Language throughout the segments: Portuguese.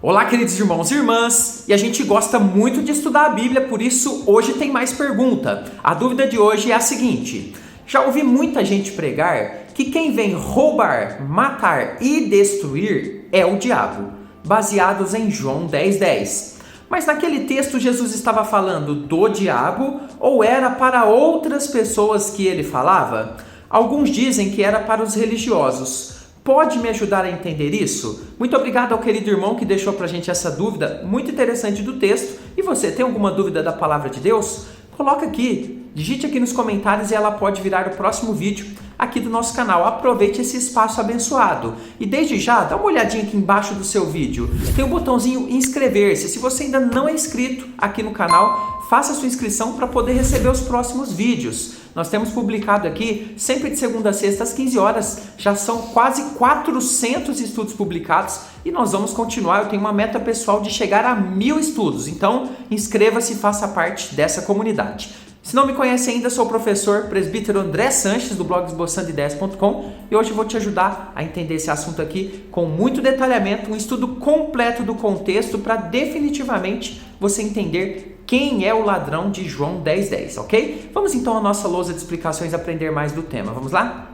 Olá, queridos irmãos e irmãs, e a gente gosta muito de estudar a Bíblia, por isso hoje tem mais pergunta. A dúvida de hoje é a seguinte: já ouvi muita gente pregar que quem vem roubar, matar e destruir é o diabo, baseados em João 10:10. Mas naquele texto Jesus estava falando do diabo ou era para outras pessoas que ele falava? Alguns dizem que era para os religiosos. Pode me ajudar a entender isso? Muito obrigado ao querido irmão que deixou pra gente essa dúvida muito interessante do texto. E você, tem alguma dúvida da palavra de Deus? Coloca aqui, digite aqui nos comentários e ela pode virar o próximo vídeo aqui do nosso canal. Aproveite esse espaço abençoado. E desde já, dá uma olhadinha aqui embaixo do seu vídeo. Tem um botãozinho inscrever-se. Se você ainda não é inscrito aqui no canal, faça sua inscrição para poder receber os próximos vídeos. Nós temos publicado aqui, sempre de segunda a sexta, às 15 horas. Já são quase 400 estudos publicados e nós vamos continuar. Eu tenho uma meta pessoal de chegar a 1000 estudos. Então, inscreva-se e faça parte dessa comunidade. Se não me conhece ainda, sou o professor presbítero André Sanches, do blog esboçandoideias.com, e hoje eu vou te ajudar a entender esse assunto aqui com muito detalhamento, um estudo completo do contexto para definitivamente você entender quem é o ladrão de João 10:10, ok? Vamos então à nossa lousa de explicações aprender mais do tema. Vamos lá?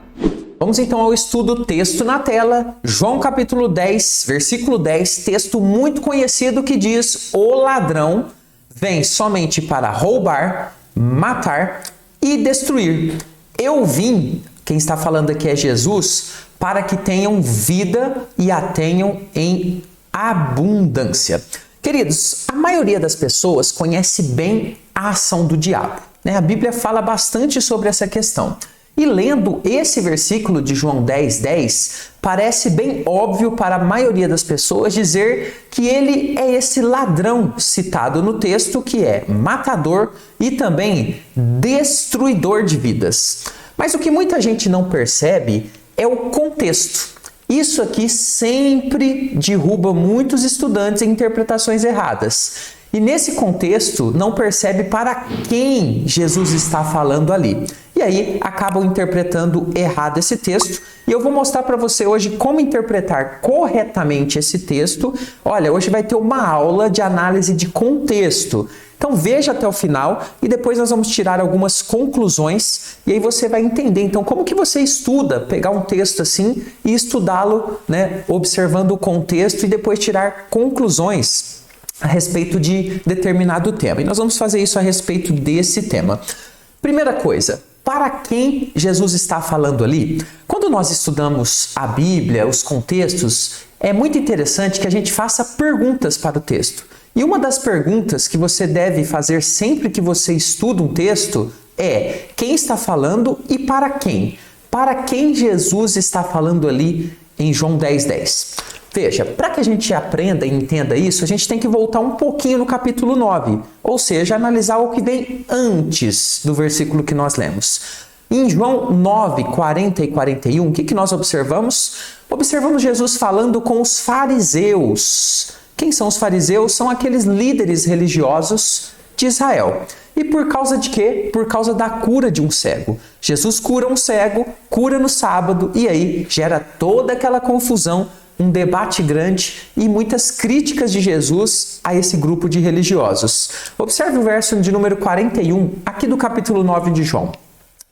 Vamos então ao estudo texto na tela, João capítulo 10, versículo 10, texto muito conhecido que diz: o ladrão vem somente para roubar, matar e destruir. Eu vim, quem está falando aqui é Jesus, para que tenham vida e a tenham em abundância. Queridos, a maioria das pessoas conhece bem a ação do diabo, né? A Bíblia fala bastante sobre essa questão. E lendo esse versículo de João 10:10, parece bem óbvio para a maioria das pessoas dizer que ele é esse ladrão citado no texto, que é matador e também destruidor de vidas. Mas o que muita gente não percebe é o contexto. Isso aqui sempre derruba muitos estudantes em interpretações erradas. E nesse contexto, não percebe para quem Jesus está falando ali. E aí, acabam interpretando errado esse texto. E eu vou mostrar para você hoje como interpretar corretamente esse texto. Olha, hoje vai ter uma aula de análise de contexto. Então veja até o final e depois nós vamos tirar algumas conclusões. E aí você vai entender, então, como que você estuda, pegar um texto assim e estudá-lo, né, observando o contexto e depois tirar conclusões a respeito de determinado tema. E nós vamos fazer isso a respeito desse tema. Primeira coisa, para quem Jesus está falando ali? Quando nós estudamos a Bíblia, os contextos, é muito interessante que a gente faça perguntas para o texto. E uma das perguntas que você deve fazer sempre que você estuda um texto é: quem está falando e para quem? Para quem Jesus está falando ali em João 10:10? Veja, para que a gente aprenda e entenda isso, a gente tem que voltar um pouquinho no capítulo 9, ou seja, analisar o que vem antes do versículo que nós lemos. Em João 9, 40 e 41, o que nós observamos? Observamos Jesus falando com os fariseus. Quem são os fariseus? São aqueles líderes religiosos de Israel. E por causa de quê? Por causa da cura de um cego. Jesus cura um cego, cura no sábado, e aí gera toda aquela confusão, um debate grande e muitas críticas de Jesus a esse grupo de religiosos. Observe o verso de número 41, aqui do capítulo 9 de João.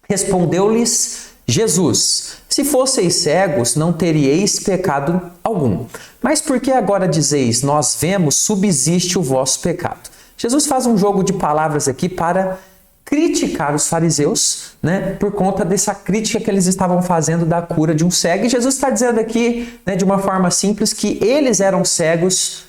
Respondeu-lhes Jesus: se fosseis cegos, não teríeis pecado algum. Mas por que agora dizeis, nós vemos, subsiste o vosso pecado? Jesus faz um jogo de palavras aqui para criticar os fariseus, né, por conta dessa crítica que eles estavam fazendo da cura de um cego. E Jesus está dizendo aqui, né, de uma forma simples, que eles eram cegos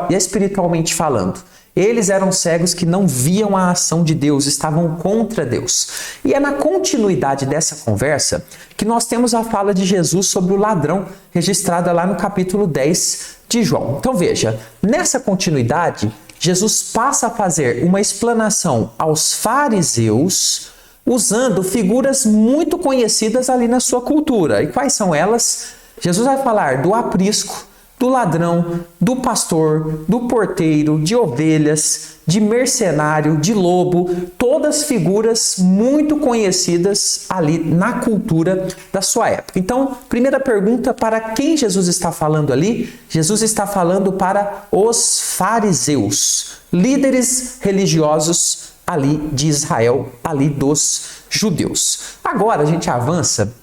espiritualmente falando. Eles eram cegos que não viam a ação de Deus, estavam contra Deus. E é na continuidade dessa conversa que nós temos a fala de Jesus sobre o ladrão, registrada lá no capítulo 10 de João. Então veja, nessa continuidade, Jesus passa a fazer uma explanação aos fariseus, usando figuras muito conhecidas ali na sua cultura. E quais são elas? Jesus vai falar do aprisco, do ladrão, do pastor, do porteiro, de ovelhas, de mercenário, de lobo, todas figuras muito conhecidas ali na cultura da sua época. Então, primeira pergunta, para quem Jesus está falando ali? Jesus está falando para os fariseus, líderes religiosos ali de Israel, ali dos judeus. Agora a gente avança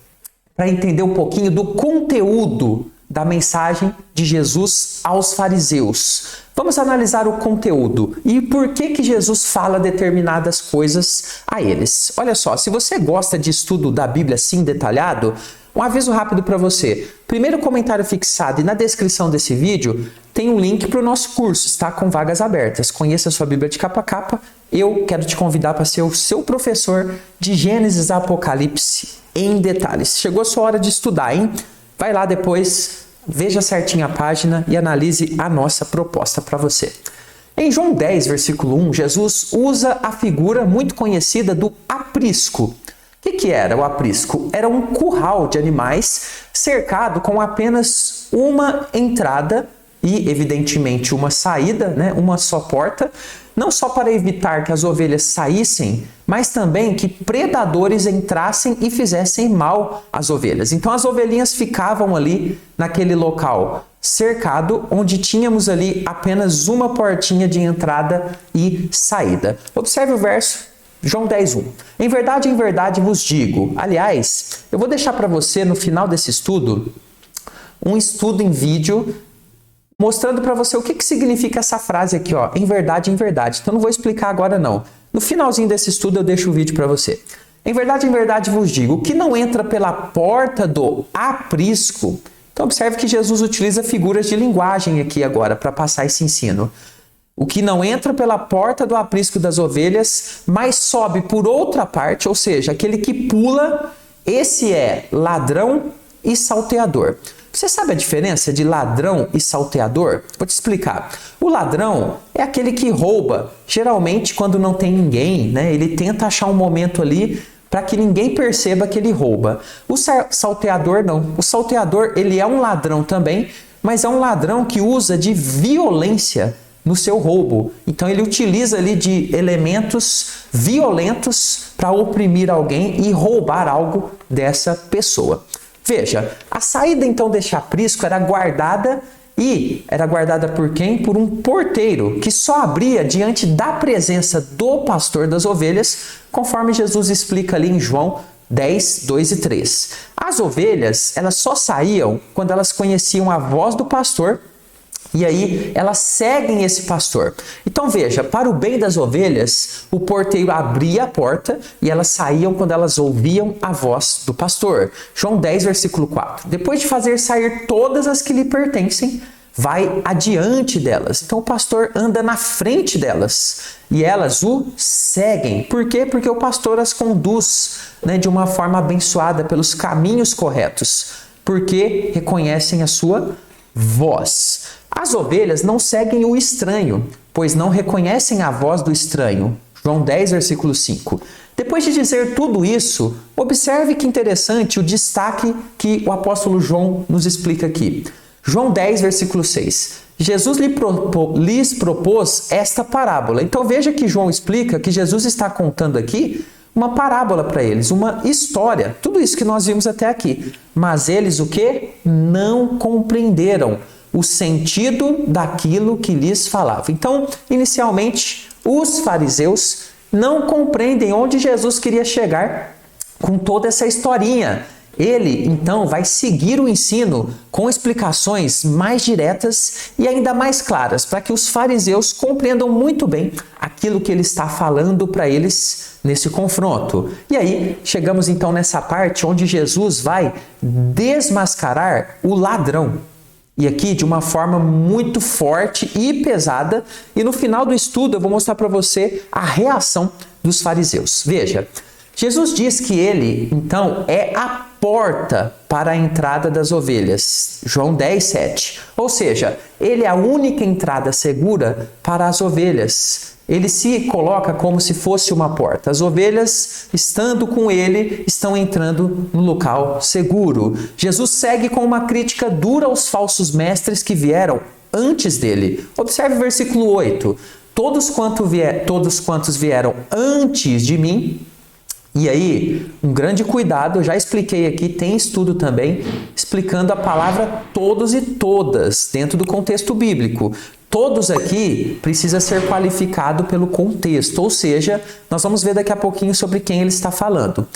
para entender um pouquinho do conteúdo da mensagem de Jesus aos fariseus. Vamos analisar o conteúdo e por que Jesus fala determinadas coisas a eles. Olha só, se você gosta de estudo da Bíblia assim detalhado, um aviso rápido para você. Primeiro comentário fixado e na descrição desse vídeo tem um link para o nosso curso, está com vagas abertas. Conheça a sua Bíblia de capa a capa. Eu quero te convidar para ser o seu professor de Gênesis a Apocalipse em detalhes. Chegou a sua hora de estudar, hein? Vai lá depois, veja certinho a página e analise a nossa proposta para você. Em João 10, versículo 1, Jesus usa a figura muito conhecida do aprisco. O que era o aprisco? Era um curral de animais cercado com apenas uma entrada e, evidentemente, uma saída, né? Uma só porta, não só para evitar que as ovelhas saíssem, mas também que predadores entrassem e fizessem mal às ovelhas. Então as ovelhinhas ficavam ali naquele local cercado, onde tínhamos ali apenas uma portinha de entrada e saída. Observe o verso, João 10:1. Em verdade vos digo. Aliás, eu vou deixar para você no final desse estudo, um estudo em vídeo mostrando para você o que significa essa frase aqui, ó, em verdade. Então não vou explicar agora não. No finalzinho desse estudo eu deixo o vídeo para você. Em verdade vos digo, o que não entra pela porta do aprisco. Então observe que Jesus utiliza figuras de linguagem aqui agora para passar esse ensino. O que não entra pela porta do aprisco das ovelhas, mas sobe por outra parte, ou seja, aquele que pula, esse é ladrão e salteador. Você sabe a diferença de ladrão e salteador? Vou te explicar. O ladrão é aquele que rouba, geralmente quando não tem ninguém, né? Ele tenta achar um momento ali para que ninguém perceba que ele rouba. O salteador não. O salteador, ele é um ladrão também, mas é um ladrão que usa de violência no seu roubo. Então ele utiliza ali de elementos violentos para oprimir alguém e roubar algo dessa pessoa. Veja, a saída então deste aprisco era guardada por quem? Por um porteiro que só abria diante da presença do pastor das ovelhas, conforme Jesus explica ali em João 10, 2 e 3. As ovelhas, elas só saíam quando elas conheciam a voz do pastor e aí elas seguem esse pastor. Então veja, para o bem das ovelhas, o porteiro abria a porta e elas saíam quando elas ouviam a voz do pastor. João 10, versículo 4. Depois de fazer sair todas as que lhe pertencem, vai adiante delas. Então o pastor anda na frente delas e elas o seguem. Por quê? Porque o pastor as conduz, né, de uma forma abençoada pelos caminhos corretos, porque reconhecem a sua voz. As ovelhas não seguem o estranho, pois não reconhecem a voz do estranho. João 10, versículo 5. Depois de dizer tudo isso, observe que interessante o destaque que o apóstolo João nos explica aqui. João 10, versículo 6. Jesus lhes propôs esta parábola. Então veja que João explica que Jesus está contando aqui uma parábola para eles, uma história. Tudo isso que nós vimos até aqui. Mas eles o quê? Não compreenderam o sentido daquilo que lhes falava. Então, inicialmente, os fariseus não compreendem onde Jesus queria chegar com toda essa historinha. Ele, então, vai seguir o ensino com explicações mais diretas e ainda mais claras, para que os fariseus compreendam muito bem aquilo que ele está falando para eles nesse confronto. E aí, chegamos então nessa parte onde Jesus vai desmascarar o ladrão. E aqui de uma forma muito forte e pesada. E no final do estudo eu vou mostrar para você a reação dos fariseus. Veja, Jesus diz que ele, então, é a porta para a entrada das ovelhas. João 10, 7. Ou seja, ele é a única entrada segura para as ovelhas. Ele se coloca como se fosse uma porta. As ovelhas, estando com ele, estão entrando no local seguro. Jesus segue com uma crítica dura aos falsos mestres que vieram antes dele. Observe o versículo 8. Todos quantos vieram antes de mim. E aí, um grande cuidado, eu já expliquei aqui, tem estudo também, explicando a palavra todos e todas, dentro do contexto bíblico. Todos aqui precisa ser qualificado pelo contexto, ou seja, nós vamos ver daqui a pouquinho sobre quem ele está falando.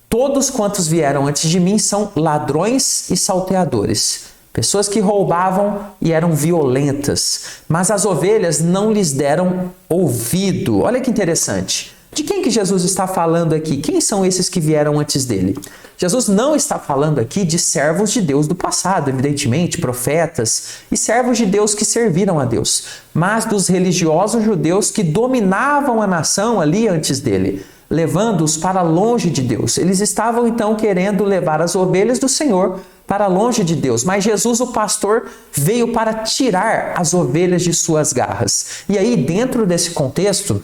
Todos quantos vieram antes de mim são ladrões e salteadores, pessoas que roubavam e eram violentas, mas as ovelhas não lhes deram ouvido. Olha que interessante. De quem que Jesus está falando aqui? Quem são esses que vieram antes dele? Jesus não está falando aqui de servos de Deus do passado, evidentemente, profetas e servos de Deus que serviram a Deus, mas dos religiosos judeus que dominavam a nação ali antes dele, levando-os para longe de Deus. Eles estavam então querendo levar as ovelhas do Senhor para longe de Deus, mas Jesus, o pastor, veio para tirar as ovelhas de suas garras. E aí, dentro desse contexto,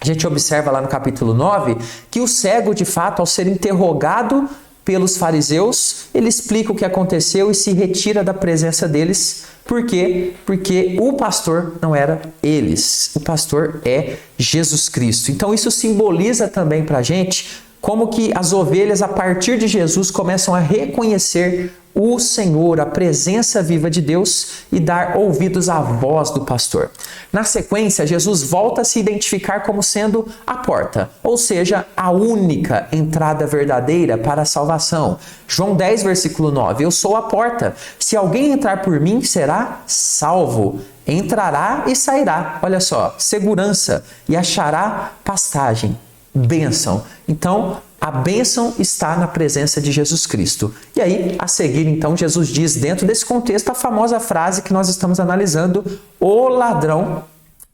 a gente observa lá no capítulo 9 que o cego, de fato, ao ser interrogado pelos fariseus, ele explica o que aconteceu e se retira da presença deles. Por quê? Porque o pastor não era eles. O pastor é Jesus Cristo. Então isso simboliza também para a gente como que as ovelhas, a partir de Jesus, começam a reconhecer o Senhor, a presença viva de Deus e dar ouvidos à voz do pastor. Na sequência, Jesus volta a se identificar como sendo a porta, ou seja, a única entrada verdadeira para a salvação. João 10, versículo 9, eu sou a porta. Se alguém entrar por mim, será salvo. Entrará e sairá. Olha só, segurança e achará pastagem. Bênção. Então, a bênção está na presença de Jesus Cristo. E aí, a seguir, então, Jesus diz, dentro desse contexto, a famosa frase que nós estamos analisando: o ladrão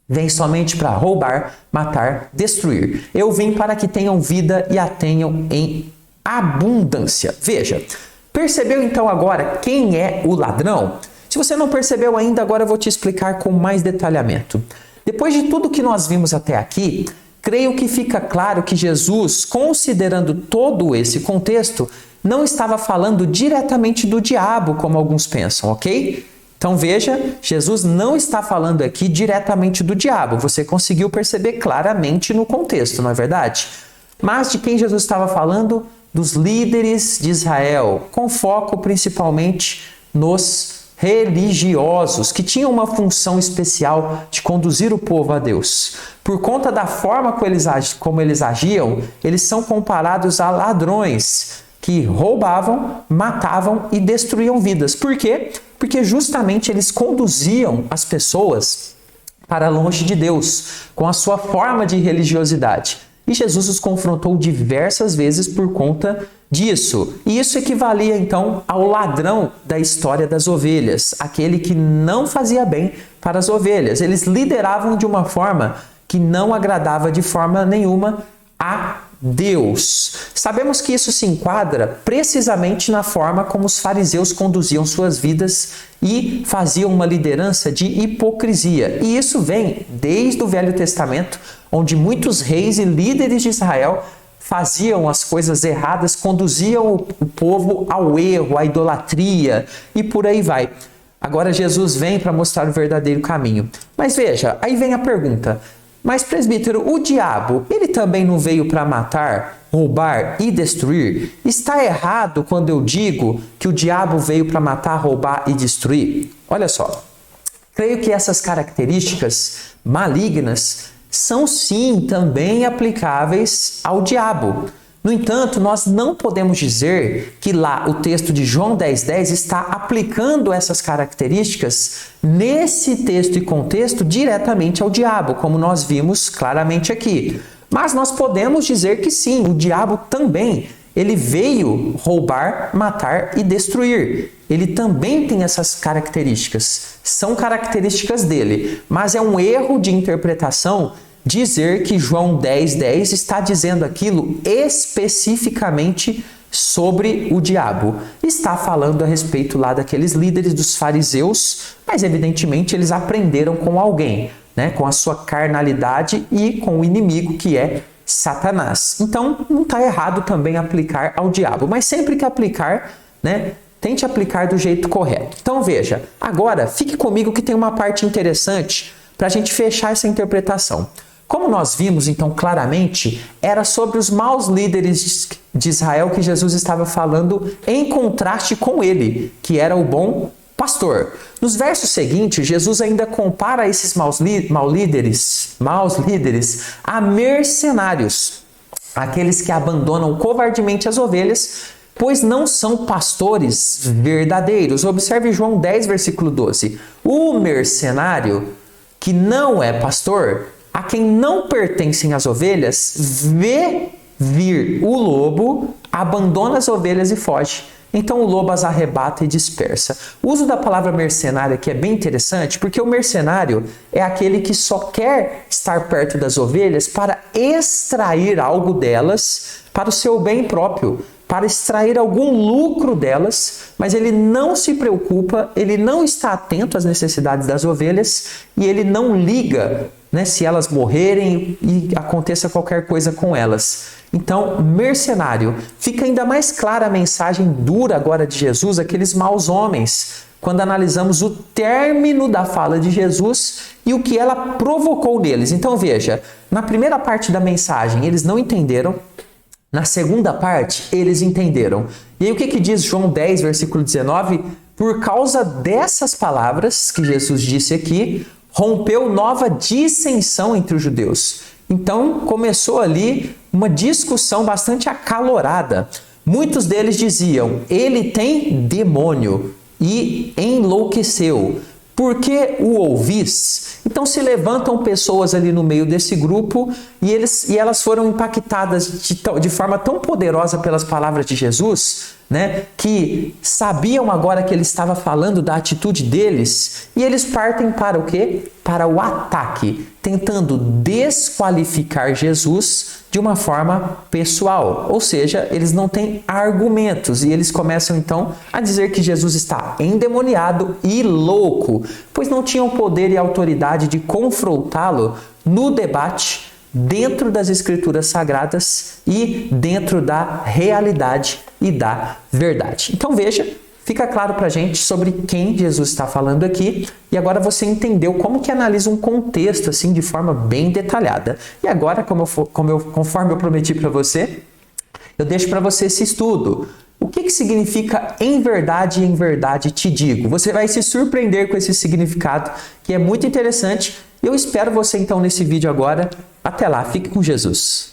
vem somente para roubar, matar, destruir. Eu vim para que tenham vida e a tenham em abundância. Veja, percebeu então agora quem é o ladrão? Se você não percebeu ainda, agora eu vou te explicar com mais detalhamento. Depois de tudo que nós vimos até aqui, creio que fica claro que Jesus, considerando todo esse contexto, não estava falando diretamente do diabo, como alguns pensam, ok? Então veja, Jesus não está falando aqui diretamente do diabo. Você conseguiu perceber claramente no contexto, não é verdade? Mas de quem Jesus estava falando? Dos líderes de Israel, com foco principalmente nos religiosos, que tinham uma função especial de conduzir o povo a Deus. Por conta da forma como eles agiam, eles são comparados a ladrões que roubavam, matavam e destruíam vidas. Por quê? Porque justamente eles conduziam as pessoas para longe de Deus, com a sua forma de religiosidade. E Jesus os confrontou diversas vezes por conta disso. E isso equivalia então ao ladrão da história das ovelhas, aquele que não fazia bem para as ovelhas. Eles lideravam de uma forma que não agradava de forma nenhuma a Deus. Sabemos que isso se enquadra precisamente na forma como os fariseus conduziam suas vidas e faziam uma liderança de hipocrisia. E isso vem desde o Velho Testamento, onde muitos reis e líderes de Israel faziam as coisas erradas, conduziam o povo ao erro, à idolatria e por aí vai. Agora Jesus vem para mostrar o verdadeiro caminho. Mas veja, aí vem a pergunta: mas presbítero, o diabo, ele também não veio para matar, roubar e destruir? Está errado quando eu digo que o diabo veio para matar, roubar e destruir? Olha só, creio que essas características malignas são sim também aplicáveis ao diabo. No entanto, nós não podemos dizer que lá o texto de João 10,10 está aplicando essas características nesse texto e contexto diretamente ao diabo, como nós vimos claramente aqui. Mas nós podemos dizer que sim, o diabo também, ele veio roubar, matar e destruir. Ele também tem essas características, são características dele, mas é um erro de interpretação dizer que João 10,10 está dizendo aquilo especificamente sobre o diabo. Está falando a respeito lá daqueles líderes dos fariseus, mas evidentemente eles aprenderam com alguém, né? Com a sua carnalidade e com o inimigo que é Satanás. Então não está errado também aplicar ao diabo, mas sempre que aplicar, né? Tente aplicar do jeito correto. Então veja, agora fique comigo que tem uma parte interessante para a gente fechar essa interpretação. Como nós vimos, então, claramente, era sobre os maus líderes de Israel que Jesus estava falando em contraste com ele, que era o bom pastor. Nos versos seguintes, Jesus ainda compara esses maus líderes a mercenários, aqueles que abandonam covardemente as ovelhas, pois não são pastores verdadeiros. Observe João 10, versículo 12. O mercenário, que não é pastor, a quem não pertencem as ovelhas, vê vir o lobo, abandona as ovelhas e foge. Então o lobo as arrebata e dispersa. O uso da palavra mercenário aqui é bem interessante, porque o mercenário é aquele que só quer estar perto das ovelhas para extrair algo delas para o seu bem próprio, para extrair algum lucro delas, mas ele não se preocupa, ele não está atento às necessidades das ovelhas e ele não liga, né, se elas morrerem e aconteça qualquer coisa com elas. Então, mercenário. Fica ainda mais clara a mensagem dura agora de Jesus, aqueles maus homens, quando analisamos o término da fala de Jesus e o que ela provocou neles. Então veja, na primeira parte da mensagem eles não entenderam, na segunda parte eles entenderam. E aí o que diz João 10, versículo 19? Por causa dessas palavras que Jesus disse aqui, rompeu nova dissensão entre os judeus. Então começou ali uma discussão bastante acalorada. Muitos deles diziam, ele tem demônio e enlouqueceu. Por que o ouvis? Então se levantam pessoas ali no meio desse grupo e elas foram impactadas de forma tão poderosa pelas palavras de Jesus, né, que sabiam agora que ele estava falando da atitude deles e eles partem para o quê? Para o ataque, tentando desqualificar Jesus de uma forma pessoal. Ou seja, eles não têm argumentos e eles começam então a dizer que Jesus está endemoniado e louco, pois não tinham poder e autoridade de confrontá-lo no debate dentro das Escrituras Sagradas e dentro da realidade e da verdade. Então veja, fica claro para a gente sobre quem Jesus está falando aqui e agora você entendeu como que analisa um contexto assim de forma bem detalhada. E agora, conforme eu prometi para você, eu deixo para você esse estudo. O que significa em verdade te digo? Você vai se surpreender com esse significado que é muito interessante. Eu espero você então nesse vídeo agora. Até lá, fique com Jesus.